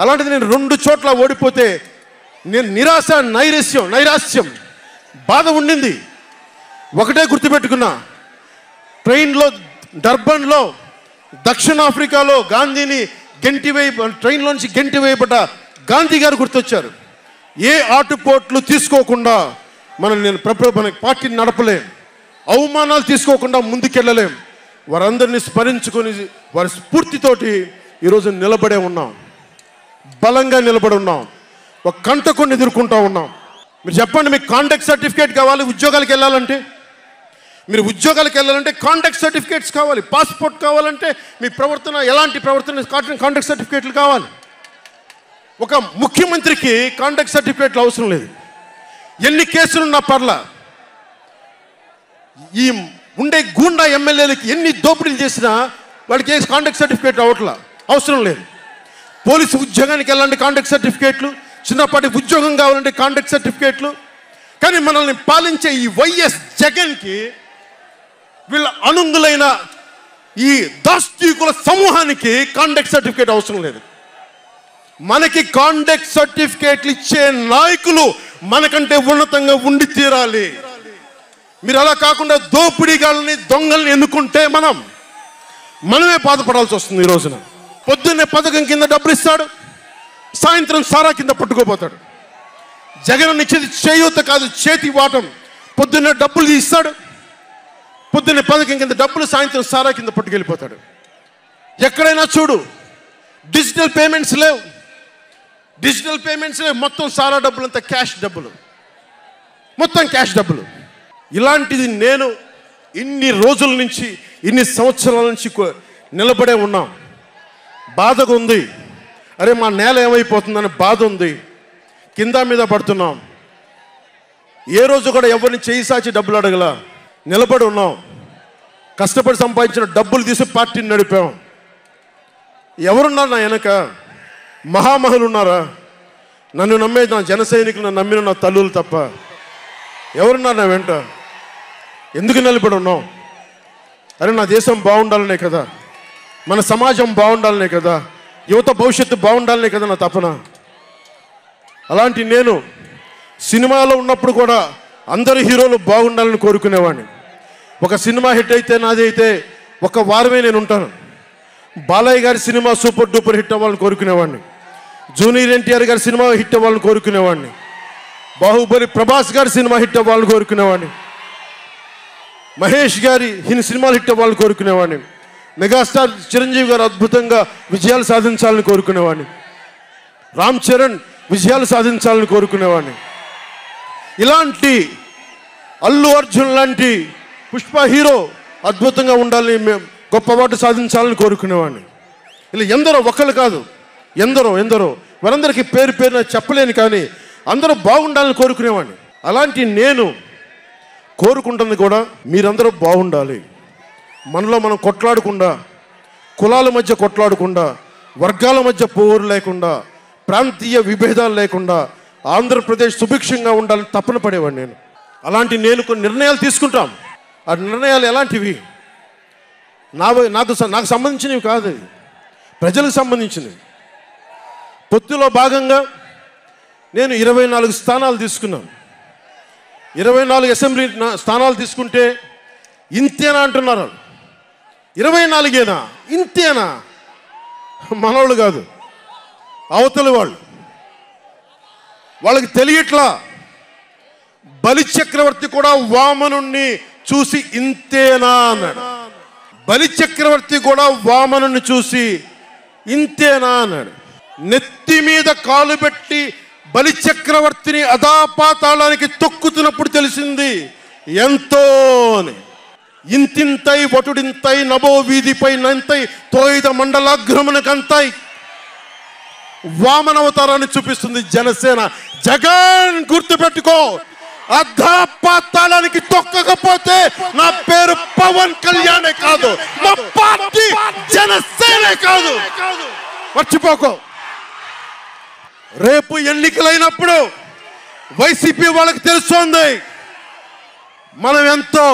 అలాంటిది నేను 2 చోట్ల ఓడిపోతే నేను నైరాశ్యం బాధ ఉండింది. ఒకటే గుర్తుపెట్టుకున్నా, డర్బన్లో దక్షిణాఫ్రికాలో గాంధీని ట్రైన్లోంచి గెంటి వేయబడ్డ గాంధీ గారు గుర్తొచ్చారు. ఏ ఆటుపోట్లు తీసుకోకుండా మన పార్టీని నడపలేం, అవమానాలు తీసుకోకుండా ముందుకెళ్ళలేం. వారందరినీ స్మరించుకొని వారి స్ఫూర్తితోటి ఈరోజు నిలబడే ఉన్నాం, బలంగా నిలబడి ఉన్నాం, ఒక కంటకుని ఎదుర్కొంటూ ఉన్నాం. మీరు చెప్పండి, మీకు కాంటాక్ట్ సర్టిఫికేట్ కావాలి ఉద్యోగాలకు వెళ్ళాలంటే? మీరు ఉద్యోగాలకు వెళ్ళాలంటే కాంటాక్ట్ సర్టిఫికేట్స్ కావాలి, పాస్పోర్ట్ కావాలంటే మీ ప్రవర్తన ఎలాంటి ప్రవర్తన కాంటాక్ట్ సర్టిఫికేట్లు కావాలి. ఒక ముఖ్యమంత్రికి కాంటాక్ట్ సర్టిఫికేట్లు అవసరం లేదు. ఎన్ని కేసులున్నా పర్లా, ఈ ఉండే గూండా ఎమ్మెల్యేలకి ఎన్ని దోపిడీలు చేసినా వాడికి కాంటాక్ట్ సర్టిఫికేట్ అవసరం లేదు. పోలీసు ఉద్యోగానికి వెళ్ళాలంటే కాంటాక్ట్ సర్టిఫికేట్లు, చిన్నపాటి ఉద్యోగం కావాలంటే కాంటాక్ట్ సర్టిఫికేట్లు. కానీ మనల్ని పాలించే ఈ వైఎస్ జగన్కి, వీళ్ళ అనుంగులైన ఈ దాష్టీకుల సమూహానికి కాంటాక్ట్ సర్టిఫికేట్ అవసరం లేదు. మనకి కాంటాక్ట్ సర్టిఫికేట్లు ఇచ్చే నాయకులు మనకంటే ఉన్నతంగా ఉండి తీరాలి. మీరు అలా కాకుండా దోపిడీగాళ్ళని, దొంగల్ని ఎన్నుకుంటే మనమే బాధపడాల్సి వస్తుంది. ఈ రోజున పొద్దున్నే పథకం కింద డబ్బులు ఇస్తాడు, సాయంత్రం సారా కింద పట్టుకోపోతాడు. జగన్ ఇచ్చేది చేయూత కాదు, చేతి వాటం. పొద్దున్నే డబ్బులు ఇస్తాడు, పొద్దున్నే పథకం కింద డబ్బులు, సాయంత్రం సారా కింద పట్టుకెళ్ళిపోతాడు. ఎక్కడైనా చూడు, డిజిటల్ పేమెంట్స్ లేవు, మొత్తం సారా డబ్బులు అంతా క్యాష్ డబ్బులు, మొత్తం క్యాష్ డబ్బులు. ఇలాంటిది నేను ఇన్ని రోజుల నుంచి, ఇన్ని సంవత్సరాల నుంచి నిలబడే ఉన్నాం. బాధగా ఉంది. అరే మా నేల ఏమైపోతుందని బాధ ఉంది. కింద మీద పడుతున్నాం. ఏ రోజు కూడా ఎవరిని చేయి సాచి డబ్బులు అడగలా. నిలబడి ఉన్నాం. కష్టపడి సంపాదించిన డబ్బులు తీసి పార్టీని నడిపాం. ఎవరున్నారు నా వెనక? మహామహులు ఉన్నారా? నన్ను నమ్మేది నా జన సైనికులు, నన్ను నమ్మిన నా తల్లులు తప్ప ఎవరున్నారు నా వెంట? ఎందుకు నిలబడి ఉన్నాం? అరే నా దేశం బాగుండాలనే కదా, మన సమాజం బాగుండాలనే కదా, యువత భవిష్యత్తు బాగుండాలనే కదా నా తపన. అలాంటి నేను సినిమాలో ఉన్నప్పుడు కూడా అందరు హీరోలు బాగుండాలని కోరుకునేవాడిని. ఒక సినిమా హిట్ అయితే నాది అయితే ఒక వారమే నేను ఉంటాను. బాలయ్య గారి సినిమా సూపర్ డూపర్ హిట్ అవ్వాలని కోరుకునేవాడిని. జూనియర్ ఎన్టీఆర్ గారి సినిమా హిట్ అవ్వాలని కోరుకునేవాడిని. బాహుబలి ప్రభాస్ గారి సినిమా హిట్ అవ్వాలని కోరుకునేవాడిని. మహేష్ గారి సినిమాలు హిట్ అవ్వాలని కోరుకునేవాడిని. మెగాస్టార్ చిరంజీవి గారు అద్భుతంగా విజయాలు సాధించాలని కోరుకునేవాడిని. రామ్ చరణ్ విజయాలు సాధించాలని కోరుకునేవాడిని. ఇలాంటి అల్లు అర్జున్ లాంటి పుష్ప హీరో అద్భుతంగా ఉండాలని, గొప్ప అవార్డు సాధించాలని కోరుకునేవాడిని. ఇలా ఎందరో, ఒక్కళ్ళు కాదు, ఎందరో వారందరికీ పేరు పేరున చెప్పలేను, కానీ అందరూ బాగుండాలని కోరుకునేవాడిని. అలాంటి నేను కోరుకుంటుంది కూడా మీరందరూ బాగుండాలి. మనలో మనం కొట్లాడకుండా, కులాల మధ్య కొట్లాడకుండా, వర్గాల మధ్య పోరు లేకుండా, ప్రాంతీయ విభేదాలు లేకుండా ఆంధ్రప్రదేశ్ సుభిక్షంగా ఉండాలని తపన పడేవాడిని నేను. అలాంటి నేను కొన్ని నిర్ణయాలు తీసుకుంటాం. ఆ నిర్ణయాలు ఎలాంటివి? నాకు సంబంధించినవి కాదు, ప్రజలకు సంబంధించినవి. పొత్తులో భాగంగా నేను 24 స్థానాలు తీసుకున్నాను. 24 అసెంబ్లీ స్థానాలు తీసుకుంటే ఇంతేనా అంటున్నారు. 24ఏనా? ఇంతేనా? మనవాళ్ళు కాదు, అవతలి వాళ్ళు. వాళ్ళకి తెలియట్లా. బలి చక్రవర్తి కూడా వామనుణ్ణి చూసి ఇంతేనా అన్నాడు. బలి చక్రవర్తి కూడా వామనుణ్ణి చూసి ఇంతేనా అన్నాడు. నెత్తి మీద కాలు పెట్టి బలి చక్రవర్తిని అధాపాతాళానికి తొక్కుతున్నప్పుడు తెలిసింది ఎంతో అని. ఇంతింతై వటుడింతై నభో వీధిపై నంతై తోయిద మండలాగ్రమునకంతై వామనవతారాన్ని చూపిస్తుంది జనసేన. జగన్ గుర్తుపెట్టుకో, అధాపాతాళానికి తొక్కకపోతే నా పేరు పవన్ కళ్యాణే కాదు, మా పార్టీ జనసేనే కాదు, మర్చిపోకో. రేపు ఎన్నికలైనప్పుడు వైసీపీ వాళ్ళకి తెలుస్తోంది మనం ఎంతో.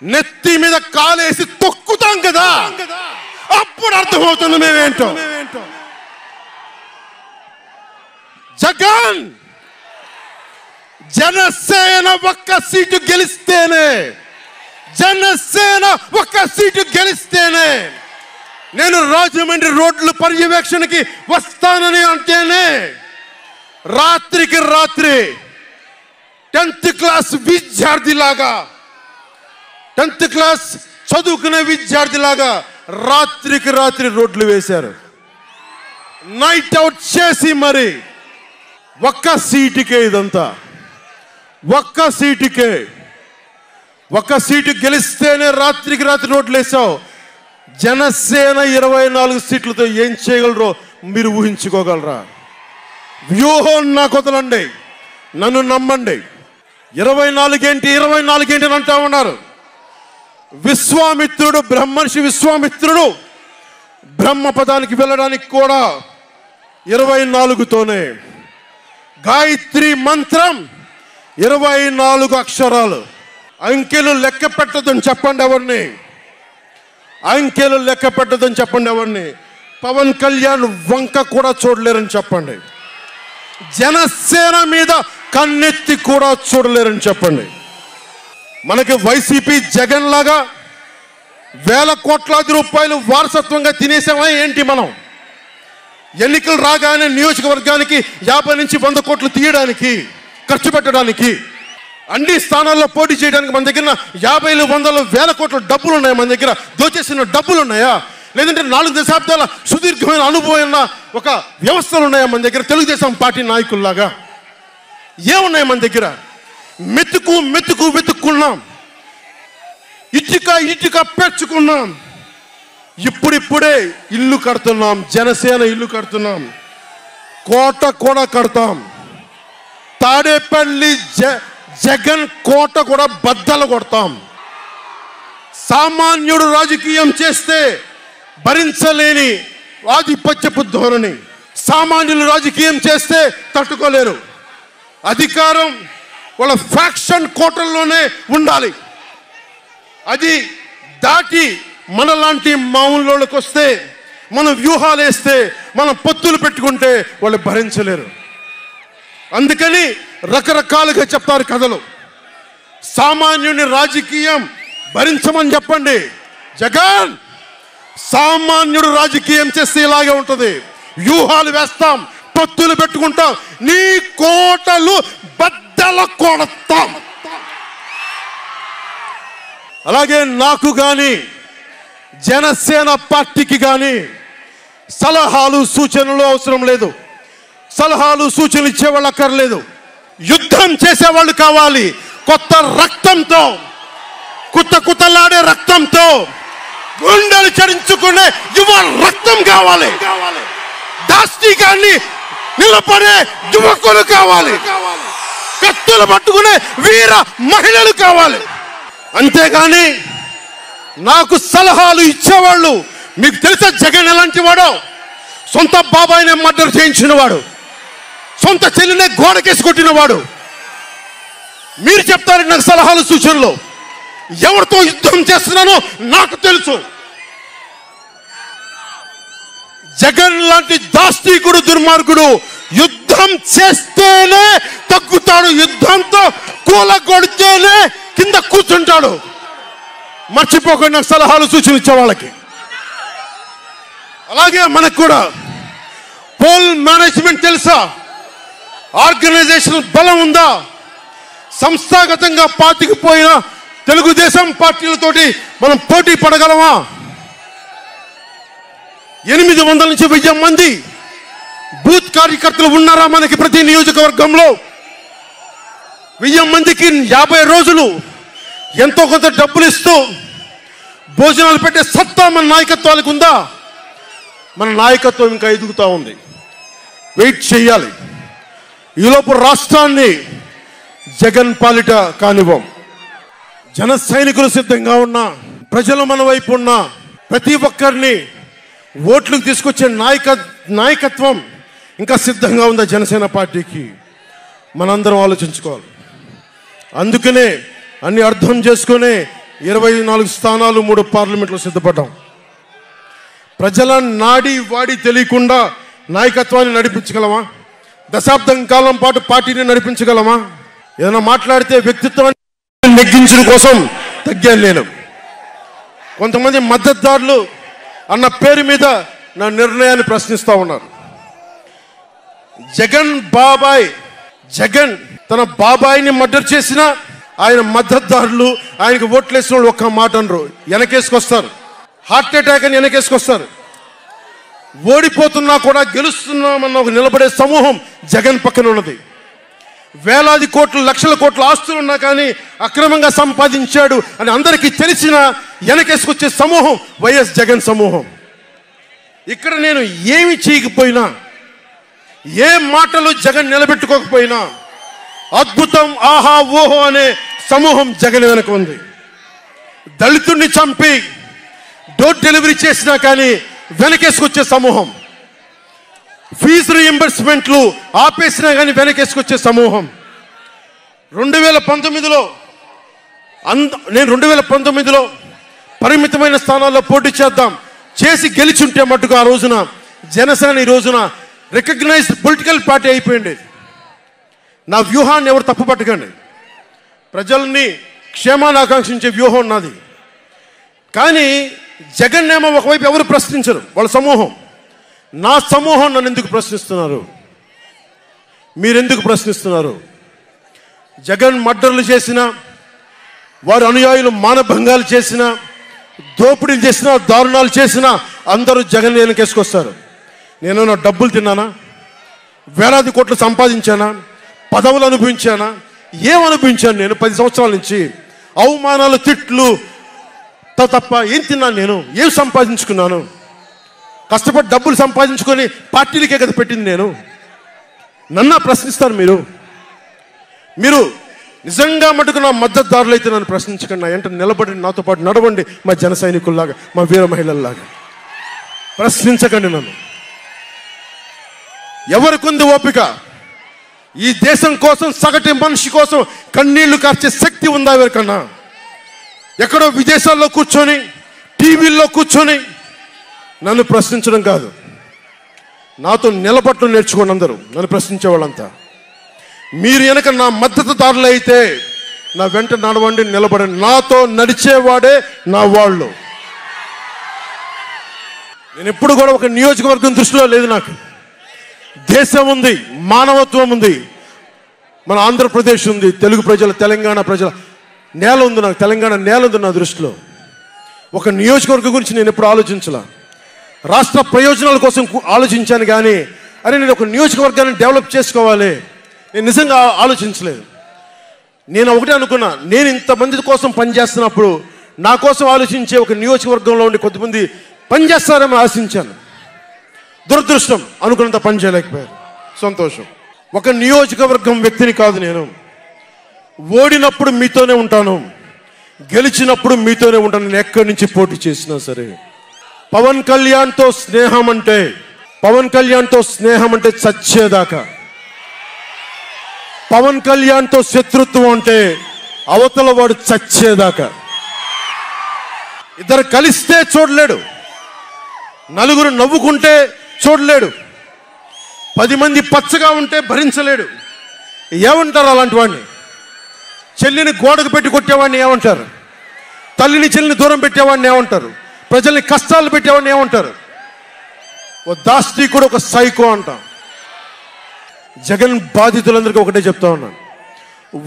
నెత్తి మీద కాలేసి తొక్కుతాం కదా, అప్పుడు అర్థమవుతుంది మేమేంటో. జగన్ జనసేన ఒక్క సీటు గెలిస్తేనే, జనసేన ఒక్క సీటు గెలిస్తేనే నేను రాజమండ్రి రోడ్ల పర్యవేక్షణకి వస్తానని అంటేనే రాత్రికి రాత్రి 10th క్లాస్ విద్యార్థిలాగా, 10th క్లాస్ చదువుకునే విద్యార్థిలాగా రాత్రికి రాత్రి రోడ్లు వేశారు. నైట్ అవుట్ చేసి మరి ఒక్క సీటుకే ఇదంతా. ఒక్క సీటుకే, ఒక్క సీటు గెలిస్తేనే రాత్రికి రాత్రి రోడ్లు వేసావు. జనసేన 24 సీట్లతో ఏం చేయగలరో మీరు ఊహించుకోగలరా? వ్యూహం నాకు వదలండి, నన్ను నమ్మండి. 24 ఏంటి అని అంటా ఉన్నారు. విశ్వామిత్రుడు, బ్రహ్మర్షి విశ్వామిత్రుడు బ్రహ్మపదానికి వెళ్ళడానికి కూడా 24తోనే. గాయత్రి మంత్రం 24 అక్షరాలు. అంకెలు లెక్క పెట్టదని చెప్పండి ఎవరిని, అంకెలు లెక్క పెట్టదని చెప్పండి ఎవరిని. పవన్ కళ్యాణ్ వంక కూడా చూడలేరని చెప్పండి. జనసేన మీద కన్నెత్తి కూడా చూడలేరని చెప్పండి. మనకి వైసీపీ జగన్ లాగా వేల కోట్లాది రూపాయలు వారసత్వంగా తినేసామా ఏంటి? మనం ఎన్నికలు రాగానే నియోజకవర్గానికి 50 నుంచి 100 కోట్లు తీయడానికి, ఖర్చు పెట్టడానికి, అన్ని స్థానాల్లో పోటీ చేయడానికి మన దగ్గర 50లు 100లు వేల కోట్ల డబ్బులు ఉన్నాయా? మన దగ్గర దోచేసిన డబ్బులు ఉన్నాయా? లేదంటే 4 దశాబ్దాల సుదీర్ఘమైన అనుభవం ఉన్న ఒక వ్యవస్థలు ఉన్నాయా మన దగ్గర? తెలుగుదేశం పార్టీ నాయకుల్లాగా ఏమున్నాయి మన దగ్గర? వెతుక్కున్నాం. ఇటుక ఇటుక పెంచుకున్నాం. ఇప్పుడిప్పుడే ఇల్లు కడుతున్నాం. జనసేన ఇల్లు కడుతున్నాం. కోట కూడా కడతాం. తాడేపల్లి జగన్ కోట కూడా బద్దలు కొడతాం. సామాన్యుడు రాజకీయం చేస్తే భరించలేని ఆధిపత్యపు ధోరణి. సామాన్యులు రాజకీయం చేస్తే తట్టుకోలేరు. అధికారం వాళ్ళ ఫ్యాక్షన్ కోటల్లోనే ఉండాలి. అది దాటి మనలాంటి మామూలులోకి వస్తే, మనం వ్యూహాలు వేస్తే, మనం పొత్తులు పెట్టుకుంటే వాళ్ళు భరించలేరు. అందుకని రకరకాలుగా చెప్తారు కథలు. సామాన్యుని రాజకీయం భరించమని చెప్పండి. జగన్ సామాన్యుడు రాజకీయం చేస్తే ఇలాగే ఉంటుంది. వ్యూహాలు వేస్తాం, పొత్తులు పెట్టుకుంటాం, నీ కోటలు బద్దల కొడతాం. అలాగే నాకు కానీ జనసేన పార్టీకి కానీ సలహాలు సూచనలు అవసరం లేదు. సలహాలు సూచనలు ఇచ్చేవాళ్ళు అక్కర్లేదు. యుద్ధం చేసేవాళ్ళు కావాలి. కొత్త రక్తంతో, కుతకుతలాడే రక్తంతో, గుండెలు చడించుకునే యువ రక్తం కావాలి. దాష్టికాన్ని నిలబడే యువకులు కావాలి. కత్తులు పట్టుకునే వీర మహిళలు కావాలి. అంతేగాని నాకు సలహాలు ఇచ్చేవాళ్ళు, మీకు తెలుసా జగన్ ఎలాంటి వాడో? సొంత బాబాయినే మర్డర్ చేయించిన వాడు, సొంత చెల్లినే గోడకేసి కొట్టిన వాడు. మీరు చెప్తారు నాకు సలహాలు సూచనలు. ఎవరితో యుద్ధం చేస్తున్నానో నాకు తెలుసు. జగన్ లాంటి దాష్టీకుడు, దుర్మార్గుడు యుద్ధం చేస్తేనే తగ్గుతాడు. యుద్ధంతో కూలగొడితేనే కింద కూర్చుంటాడు. మర్చిపోకుండా నాకు సలహాలు సూచనలు ఇచ్చే వాళ్ళకి. అలాగే మనకు కూడా పోల్ మేనేజ్మెంట్ తెలుసా? ఆర్గనైజేషన్ బలం ఉందా? సంస్థాగతంగా పాతికిపోయిన తెలుగుదేశం పార్టీలతోటి మనం పోటీ పడగలమా? 800 నుంచి 1000 మంది బూత్ కార్యకర్తలు ఉన్నారా మనకి ప్రతి నియోజకవర్గంలో? 1000 మందికి 50 రోజులు ఎంతో కొంత డబ్బులు ఇస్తూ భోజనాలు పెట్టే సత్తా మన నాయకత్వానికి ఉందా? మన నాయకత్వం ఇంకా ఎదుగుతూ ఉంది. వెయిట్ చేయాలి. ఈలోపు రాష్ట్రాన్ని జగన్ పాలిట కానివ్వం. జన సైనికులు సిద్ధంగా ఉన్నా, ప్రజలు మన వైపు ఉన్న ప్రతి ఒక్కరిని ఓట్లకు తీసుకొచ్చే నాయకత్వం ఇంకా సిద్ధంగా ఉందా జనసేన పార్టీకి? మనందరం ఆలోచించుకోవాలి. అందుకనే అన్ని అర్థం చేసుకునే 24 స్థానాలు 3 పార్లమెంట్లో సిద్ధపడ్డాం. ప్రజల నాడి వాడి తెలియకుండా నాయకత్వాన్ని నడిపించగలమా? దశాబ్దం కాలం పాటు పార్టీని నడిపించగలమా? ఏదైనా మాట్లాడితే వ్యక్తిత్వాన్ని నెగ్గించడం కోసం తగ్గాను నేను. కొంతమంది మద్దతుదారులు అన్న పేరు మీద నా నిర్ణయాన్ని ప్రశ్నిస్తూ ఉన్నారు. జగన్ తన బాబాయిని మర్డర్ చేసిన ఆయన మద్దతుదారులు, ఆయనకు ఓట్లేసిన వాళ్ళు ఒక్క మాట అనరు, వెనకేసుకొస్తారు. హార్ట్ అటాక్ అని వెనకేసుకొస్తారు. ఓడిపోతున్నా కూడా గెలుస్తున్నామన్న ఒక నిలబడే సమూహం జగన్ పక్కన ఉన్నది. వేలాది కోట్లు, లక్షల కోట్ల ఆస్తులు ఉన్నా కానీ అక్రమంగా సంపాదించాడు అని అందరికీ తెలిసిన వెనకేసుకొచ్చే సమూహం వైఎస్ జగన్ సమూహం. ఇక్కడ నేను ఏమి చేయకపోయినా, ఏ మాటలు జగన్ నిలబెట్టుకోకపోయినా అద్భుతం, ఆహా ఓహో అనే సమూహం జగన్ వెనక ఉంది. దళితుడిని చంపి డోర్ డెలివరీ చేసినా కానీ వెనకేసుకొచ్చే సమూహం. ఫీజు రీఎంబర్స్మెంట్లు ఆపేసినా కానీ వెనకేసుకొచ్చే సమూహం. 2019లో నేను 2019లో పరిమితమైన స్థానాల్లో పోటీ చేసి గెలిచుంటే మట్టుకు ఆ రోజున జనసేన ఈ రోజున రికగ్నైజ్డ్ పొలిటికల్ పార్టీ అయిపోయింది. నా వ్యూహాన్ని ఎవరు తప్పు పట్టకండి. ప్రజల్ని క్షేమాన్ని ఆకాంక్షించే వ్యూహం నాది. కానీ జగన్ ఏమో ఒకవైపు ఎవరు ప్రశ్నించరు, వాళ్ళ సమూహం. నా సమూహం నన్ను ఎందుకు ప్రశ్నిస్తున్నారు? మీరెందుకు ప్రశ్నిస్తున్నారు? జగన్ మర్డర్లు చేసిన, వారి అనుయాయులు మానభంగాలు చేసిన, దోపిడీలు చేసిన, దారుణాలు చేసిన అందరూ జగన్ వెనకేసుకొస్తారు. నేను నా డబ్బులు తిన్నానా? వేలాది కోట్లు సంపాదించానా? పదవులు అనుభవించానా? ఏం అనుభవించాను నేను 10 సంవత్సరాల నుంచి? అవమానాలు, తిట్లు, తప్ప ఏం తిన్నాను? నేను ఏం సంపాదించుకున్నాను? కష్టపడి డబ్బులు సంపాదించుకొని పార్టీలకే కదా పెట్టింది నేను. నన్ను ప్రశ్నిస్తారు మీరు నిజంగా మటుకు నా మద్దతుదారులు అయితే నన్ను ప్రశ్నించకండి. నా వెంట నిలబడి నాతో పాటు నడవండి, మా జన సైనికుల్లాగా, మా వీర మహిళల్లాగా. ప్రశ్నించకండి నన్ను. ఎవరికుంది ఓపిక? ఈ దేశం కోసం, సగటు మనిషి కోసం కన్నీళ్లు కార్చే శక్తి ఉందా ఎవరికన్నా? ఎక్కడో విదేశాల్లో కూర్చొని, టీవీల్లో కూర్చొని నన్ను ప్రశ్నించడం కాదు, నాతో నిలబడటం నేర్చుకోండి అందరూ, నన్ను ప్రశ్నించే వాళ్ళంతా. మీరు వెనక నా మద్దతుదారులు అయితే నా వెంట నడవండి, నిలబడండి. నాతో నడిచేవాడే నా వాళ్ళు. నేను ఎప్పుడు కూడా ఒక నియోజకవర్గం దృష్టిలో లేదు. నాకు దేశం ఉంది, మానవత్వం ఉంది, మన ఆంధ్రప్రదేశ్ ఉంది, తెలుగు ప్రజల, తెలంగాణ ప్రజల నేల ఉంది. నాకు తెలంగాణ నేల ఉంది నా దృష్టిలో. ఒక నియోజకవర్గం గురించి నేను ఎప్పుడు ఆలోచించలా. రాష్ట్ర ప్రయోజనాల కోసం ఆలోచించాను కానీ అరే నేను ఒక నియోజకవర్గాన్ని డెవలప్ చేసుకోవాలి నేను నిజంగా ఆలోచించలేదు. నేను ఒకటే అనుకున్నా, నేను ఇంతమంది కోసం పనిచేస్తున్నప్పుడు నా కోసం ఆలోచించే ఒక నియోజకవర్గంలో ఉండి కొద్దిమంది పనిచేస్తారని ఆశించాను. దురదృష్టం, అనుకున్నంత పని చేయలేకపోయారు. సంతోషం. ఒక నియోజకవర్గం వ్యక్తిని కాదు నేను. ఓడినప్పుడు మీతోనే ఉంటాను, గెలిచినప్పుడు మీతోనే ఉంటాను. నేను ఎక్కడి నుంచి పోటీ చేసినా సరే. పవన్ కళ్యాణ్తో స్నేహం అంటే చచ్చేదాకా. పవన్ కళ్యాణ్తో శత్రుత్వం అంటే అవతల వాడు చచ్చేదాకా. ఇద్దరు కలిస్తే చూడలేడు, నలుగురు నవ్వుకుంటే చూడలేడు, 10 మంది పచ్చగా ఉంటే భరించలేడు. ఏమంటారు అలాంటి వాడిని? చెల్లిని గోడకు పెట్టి కొట్టేవాడిని ఏమంటారు? తల్లిని చెల్లిని దూరం పెట్టేవాడిని ఏమంటారు? ప్రజల్ని కష్టాలు పెట్టేవాడిని ఏమంటారు? ఓ దాష్టీకుడు, ఒక సైకో అంటాం. జగన్ బాధితులందరికీ ఒకటే చెప్తా ఉన్నాను,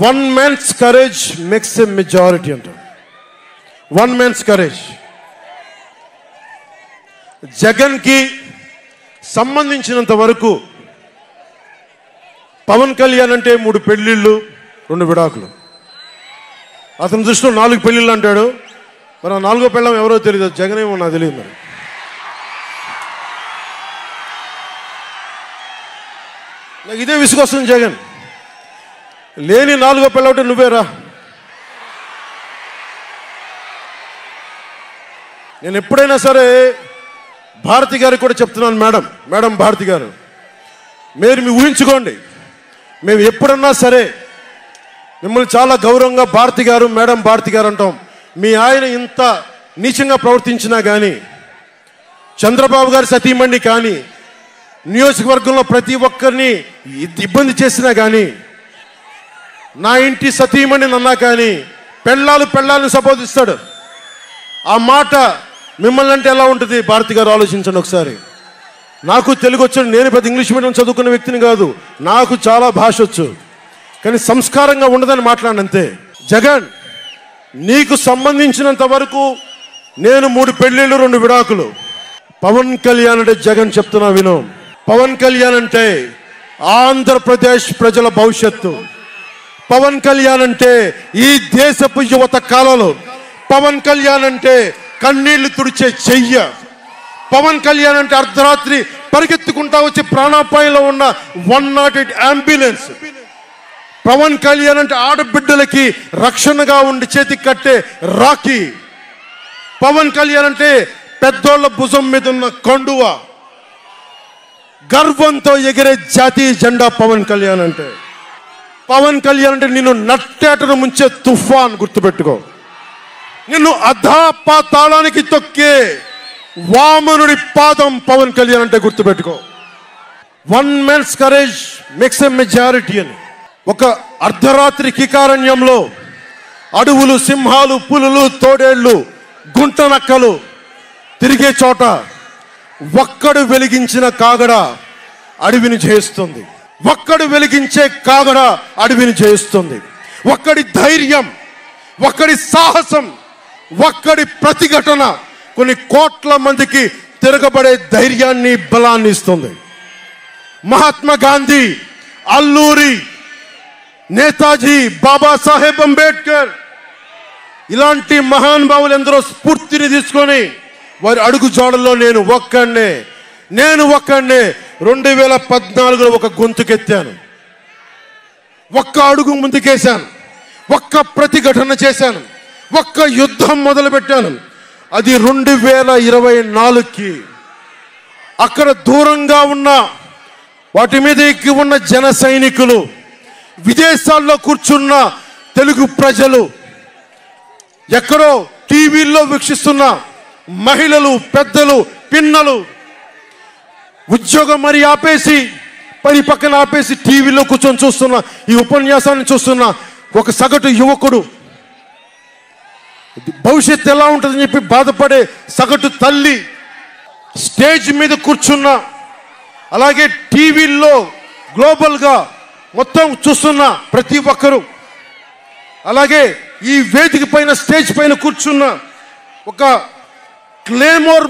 1 man's courage makes a majority అంటాం. 1 man's courage. జగన్కి సంబంధించినంత వరకు పవన్ కళ్యాణ్ అంటే 3 పెళ్లిళ్ళు 2 విడాకులు. అతని దృష్టిలో 4 పెళ్లిళ్ళు అంటాడు. మరి 4వ పెళ్ళం ఎవరో తెలియదు, జగన్ ఏమో నాకు తెలియదు. మరి నాకు ఇదే విసుగొస్తుంది. జగన్ లేని 4వ పెళ్ళం అంటే నువ్వేరా. నేను ఎప్పుడైనా సరే భారతి గారికి కూడా చెప్తున్నాను, మేడం భారతి గారు, మీరు ఊహించుకోండి, మేము ఎప్పుడన్నా సరే మిమ్మల్ని చాలా గౌరవంగా భారతి గారు, మేడం భారతి గారు అంటాం. మీ ఆయన ఇంత నీచంగా ప్రవర్తించినా కానీ, చంద్రబాబు గారి సతీమణి కానీ, నియోజకవర్గంలో ప్రతి ఒక్కరిని ఇబ్బంది చేసినా కానీ, నా ఇంటి సతీమణి అన్నా కానీ పెళ్ళాలను సంబోధిస్తాడు. ఆ మాట మిమ్మల్ని అంటే ఎలా ఉంటుంది? భారతి గారు ఆలోచించండి ఒకసారి. నాకు తెలుగు వచ్చు, నేను పెద్ద ఇంగ్లీష్ మీడియం చదువుకున్న వ్యక్తిని కాదు, నాకు చాలా భాష వచ్చు, కానీ సంస్కారంగా ఉండదని మాట్లాడినంతే. జగన్, నీకు సంబంధించినంత వరకు నేను 3 పెళ్లిళ్ళు 2 విడాకులు. పవన్ కళ్యాణ్ అంటే జగన్ చెప్తున్నా విను, పవన్ కళ్యాణ్ అంటే ఆంధ్రప్రదేశ్ ప్రజల భవిష్యత్తు. పవన్ కళ్యాణ్ అంటే ఈ దేశపు యువత కాలంలో, పవన్ కళ్యాణ్ అంటే కన్నీళ్లు తుడిచే చెయ్య, పవన్ కళ్యాణ్ అంటే అర్ధరాత్రి పరిగెత్తుకుంటా వచ్చి ప్రాణాపాయంలో ఉన్న 108 అంబులెన్స్, పవన్ కళ్యాణ్ అంటే ఆడబిడ్డలకి రక్షణగా ఉండి చేతికి కట్టే రాఖీ, పవన్ కళ్యాణ్ అంటే పెద్దోళ్ల భుజం మీద ఉన్న కండువ, గర్వంతో ఎగిరే జాతీయ జెండా పవన్ కళ్యాణ్ అంటే. పవన్ కళ్యాణ్ అంటే నిన్ను నట్టేటను ముంచే తుఫాన్, గుర్తుపెట్టుకో. నిన్ను అధాపాతాళానికి తొక్కే వామనుడి పాదం పవన్ కళ్యాణ్ అంటే గుర్తుపెట్టుకో. 1 man's courage makes a majority అని. ఒక అర్ధరాత్రి కికారణ్యంలో అడవులు, సింహాలు, పులులు, తోడేళ్లు, గుంటనక్కలు తిరిగే చోట ఒక్కడు వెలిగించిన కాగడ అడవిని జయిస్తుంది. ఒక్కడు వెలిగించే కాగడ అడవిని జయిస్తుంది. ఒక్కడి ధైర్యం, ఒక్కడి సాహసం, ఒక్కడి ప్రతిఘటన కొన్ని కోట్ల మందికి తిరగబడే ధైర్యాన్ని, బలాన్ని ఇస్తుంది. మహాత్మా గాంధీ, అల్లూరి, నేతాజీ, బాబాసాహెబ్ అంబేద్కర్ ఇలాంటి మహానుభావులు ఎందరో స్ఫూర్తిని తీసుకొని వారి అడుగు జాడల్లో నేను ఒక్కడే 2014లో ఒక గొంతుకెత్తాను, ఒక్క అడుగు ముందుకేశాను, ఒక్క ప్రతిఘటన చేశాను, ఒక్క యుద్ధం మొదలుపెట్టాను. అది 2024కి. అక్కడ దూరంగా ఉన్న వాటి మీద ఎక్కి ఉన్న జన సైనికులు, విదేశాల్లో కూర్చున్న తెలుగు ప్రజలు, ఎక్కడో టీవీల్లో వీక్షిస్తున్న మహిళలు, పెద్దలు, పిన్నలు ఉద్యోగం మరి ఆపేసి పని పక్కన ఆపేసి టీవీలో కూర్చొని చూస్తున్న ఈ ఉపన్యాసాన్ని చూస్తున్న ఒక సగటు యువకుడు, భవిష్యత్తు ఎలా ఉంటుందని చెప్పి బాధపడే సగటు తల్లి, స్టేజ్ మీద కూర్చున్న, అలాగే టీవీల్లో గ్లోబల్గా మొత్తం చూస్తున్న ప్రతి ఒక్కరూ, అలాగే ఈ వేదిక పైన స్టేజ్ పైన కూర్చున్న ఒక క్లేమోర్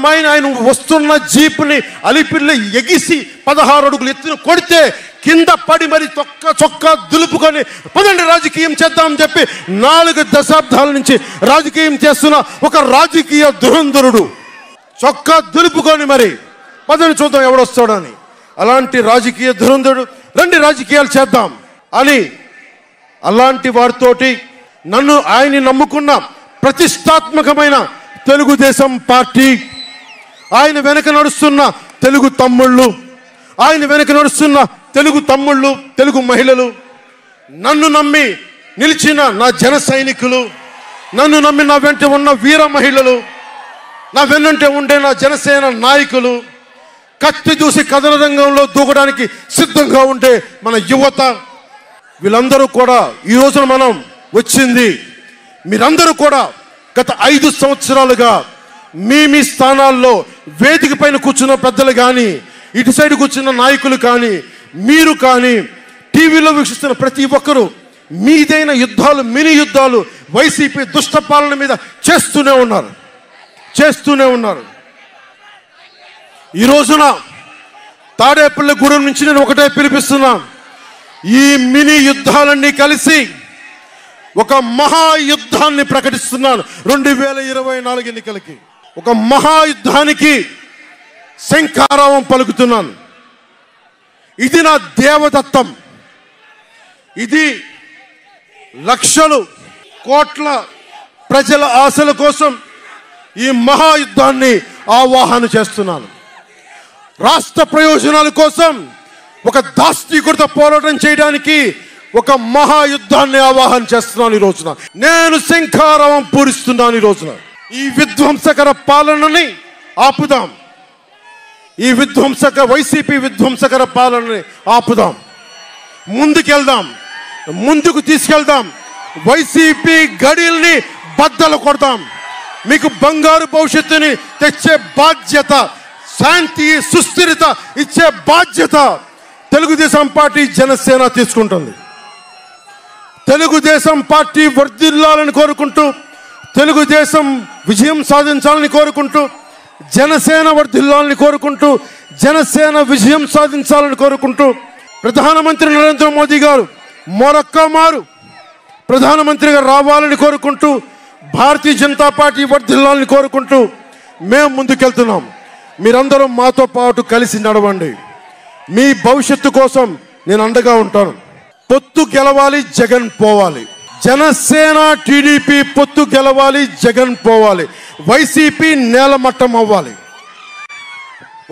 మైన్ ఆయన వస్తున్న జీప్ని అలిపిల్లి ఎగిసి 16 అడుగులు ఎత్తున కొడితే కింద పడి మరి చొక్కా దులుపుకొని పదండి రాజకీయం చేద్దామని చెప్పి 4 దశాబ్దాల నుంచి రాజకీయం చేస్తున్న ఒక రాజకీయ దురంధరుడు చొక్కా దులుపుకొని మరి పదండి చూద్దాం ఎవడొస్తాడని. అలాంటి రాజకీయ దురంధరుడు రండి రాజకీయాలు చేద్దాం అని అలాంటి వారితోటి ఆయన్ని నమ్ముకున్న ప్రతిష్టాత్మకమైన తెలుగుదేశం పార్టీ, ఆయన వెనక నడుస్తున్న తెలుగు తమ్ముళ్ళు, తెలుగు మహిళలు, నన్ను నమ్మి నిలిచిన నా జన సైనికులు, నన్ను నమ్మి నా వెంట ఉన్న వీర మహిళలు, నా వెన్నంటే ఉండే నా జనసేన నాయకులు, కత్తి దూసి కథన రంగంలో దూకడానికి సిద్ధంగా ఉండే మన యువత, వీళ్ళందరూ కూడా ఈ రోజున మనం వచ్చింది. మీరందరూ కూడా గత 5 సంవత్సరాలుగా మీ స్థానాల్లో వేదిక పైన కూర్చున్న పెద్దలు కానీ, ఇటు సైడ్ కూర్చున్న నాయకులు కానీ, మీరు కానీ, టీవీలో వీక్షిస్తున్న ప్రతి ఒక్కరూ మీదైన యుద్ధాలు, మినీ యుద్ధాలు వైసీపీ దుష్ట పాలన మీద చేస్తూనే ఉన్నారు. ఈ రోజున తాడేపల్లిగూడెం నుంచి నేను ఒకటే పిలిపిస్తున్నా, ఈ మినీ యుద్ధాలన్నీ కలిసి ఒక మహాయుద్ధాన్ని ప్రకటిస్తున్నాను. 2024 ఎన్నికలకి ఒక మహాయుద్ధానికి శంఖారావం పలుకుతున్నాను. ఇది నా దేవదత్తం. ఇది లక్షలు కోట్ల ప్రజల ఆశల కోసం ఈ మహాయుద్ధాన్ని ఆవాహన చేస్తున్నాను. రాష్ట్ర ప్రయోజనాల కోసం ఒక దాష్టీకుడితో పోరాటం చేయడానికి ఒక మహాయుద్ధాన్ని ఆవాహన చేస్తున్నాను. ఈ రోజున నేను శంఖారావం పూరిస్తున్నాను. ఈ రోజున ఈ విధ్వంసకర పాలనని ఆపుదాం. ఈ వైసీపీ విధ్వంసకర పాలనని ఆపుదాం. ముందుకు తీసుకెళ్దాం. వైసీపీ గడిల్ని బద్దలు కొడదాం. మీకు బంగారు భవిష్యత్తుని తెచ్చే బాధ్యత, శాంతి, సుస్థిరత ఇచ్చే బాధ్యత తెలుగుదేశం పార్టీ, జనసేన తీసుకుంటుంది. తెలుగుదేశం పార్టీ వర్ధిల్లాలని కోరుకుంటూ, తెలుగుదేశం విజయం సాధించాలని కోరుకుంటూ, జనసేన వర్ధిల్లాలని కోరుకుంటూ, జనసేన విజయం సాధించాలని కోరుకుంటూ, ప్రధానమంత్రి నరేంద్ర మోదీ గారు మరొక్క మారు ప్రధానమంత్రిగా రావాలని కోరుకుంటూ, భారతీయ జనతా పార్టీ వర్ధిల్లాలని కోరుకుంటూ మేము ముందుకెళ్తున్నాం. మీరందరూ మాతో పాటు కలిసి నడవండి. మీ భవిష్యత్తు కోసం నేను అండగా ఉంటాను. పొత్తు గెలవాలి, జగన్ పోవాలి. జనసేన టీడీపీ పొత్తు గెలవాలి, జగన్ పోవాలి. వైసీపీ నేలమట్టం అవ్వాలి.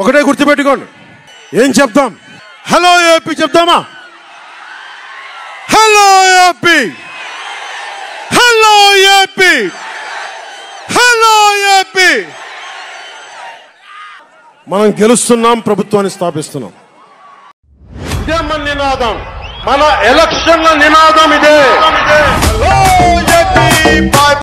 ఒకటే గుర్తుపెట్టుకోండి. ఏం చెప్తాం? హలో ఏపీ చెప్తామా? Hello AP, hello AP, hello AP. మనం గెలుస్తున్నాం, ప్రభుత్వాన్ని స్థాపిస్తున్నాం. ఇదే మన నినాదం, మన ఎలక్షన్ల నినాదం ఇదే. Hello AP.